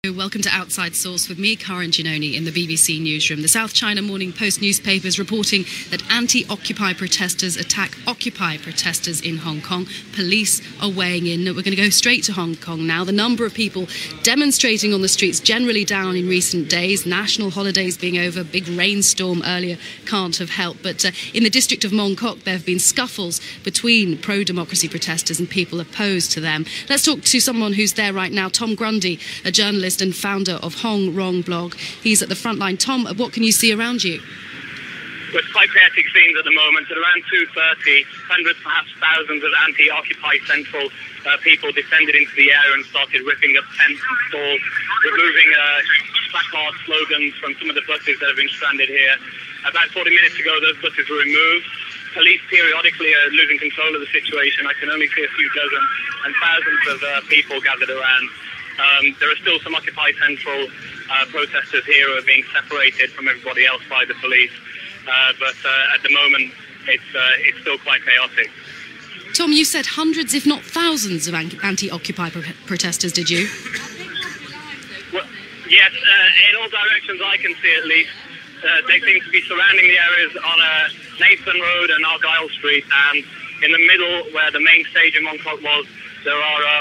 Welcome to Outside Source with me, Karen Giannoni, in the BBC newsroom. The South China Morning Post newspaper is reporting that anti-Occupy protesters attack Occupy protesters in Hong Kong. Police are weighing in. We're going to go straight to Hong Kong now. The number of people demonstrating on the streets generally down in recent days. National holidays being over, big rainstorm earlier can't have helped. But in the district of Mong Kok, there have been scuffles between pro-democracy protesters and people opposed to them. Let's talk to someone who's there right now, Tom Grundy, a journalist and founder of Hong Rong blog. He's at the front line. Tom, what can you see around you? Well, it's quite chaotic scenes at the moment. At around 2:30, hundreds, perhaps thousands of anti-Occupy Central people descended into the area and started ripping up tents and stalls, removing placard slogans from some of the buses that have been stranded here. About 40 minutes ago, those buses were removed. Police periodically are losing control of the situation. I can only see a few dozen, and thousands of people gathered around. There are still some Occupy Central protesters here who are being separated from everybody else by the police. But at the moment, it's still quite chaotic. Tom, you said hundreds, if not thousands, of anti-Occupy protesters, did you? Well, yes, in all directions I can see at least. They seem to be surrounding the areas on Nathan Road and Argyle Street. And in the middle, where the main stage in Mong Kok was, there are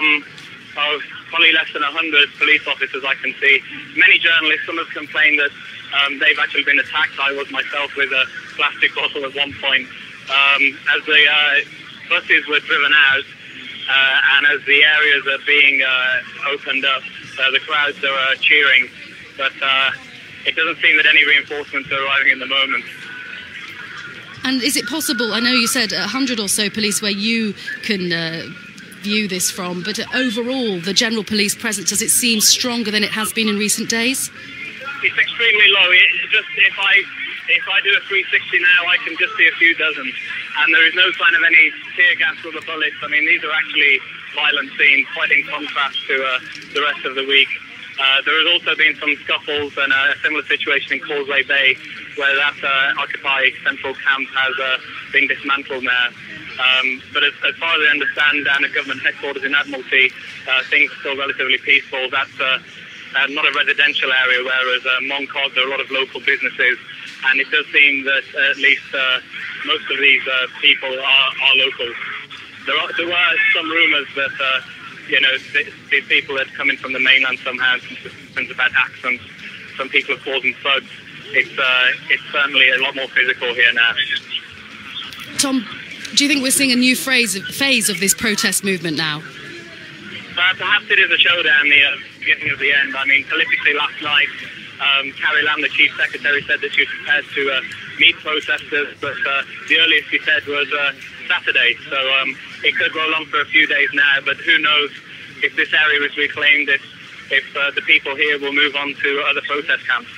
probably less than 100 police officers I can see. Many journalists, some have complained that they've actually been attacked. I was myself with a plastic bottle at one point. As the buses were driven out and as the areas are being opened up, the crowds are cheering. But it doesn't seem that any reinforcements are arriving at the moment. And is it possible, I know you said 100 or so police where you can view this from, but overall the general police presence, does it seem stronger than it has been in recent days? It's extremely low. If I do a 360 now, I can just see a few dozen, and there is no sign of any tear gas or the bullets. I mean, these are actually violent scenes, quite in contrast to the rest of the week. There has also been some scuffles and a similar situation in Causeway Bay, where that Occupy Central camp has been dismantled now. But as far as I understand, down at government headquarters in Admiralty, things are still relatively peaceful. That's not a residential area, whereas Mong Kok, there are a lot of local businesses, and it does seem that at least most of these people are locals. There were some rumours that these people had come in from the mainland somehow, some about accents. Some people have called them thugs. It's certainly a lot more physical here now. Tom, do you think we're seeing a new phase of this protest movement now? Perhaps it is a showdown, the beginning of the end. I mean, politically last night, Carrie Lam, the Chief Secretary, said that she was prepared to meet protesters, but the earliest she said was Saturday. So it could go along for a few days now, but who knows if this area is reclaimed, if the people here will move on to other protest camps.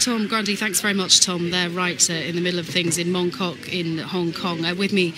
Tom Grundy, thanks very much, Tom. They're right in the middle of things in Mong Kok in Hong Kong. With me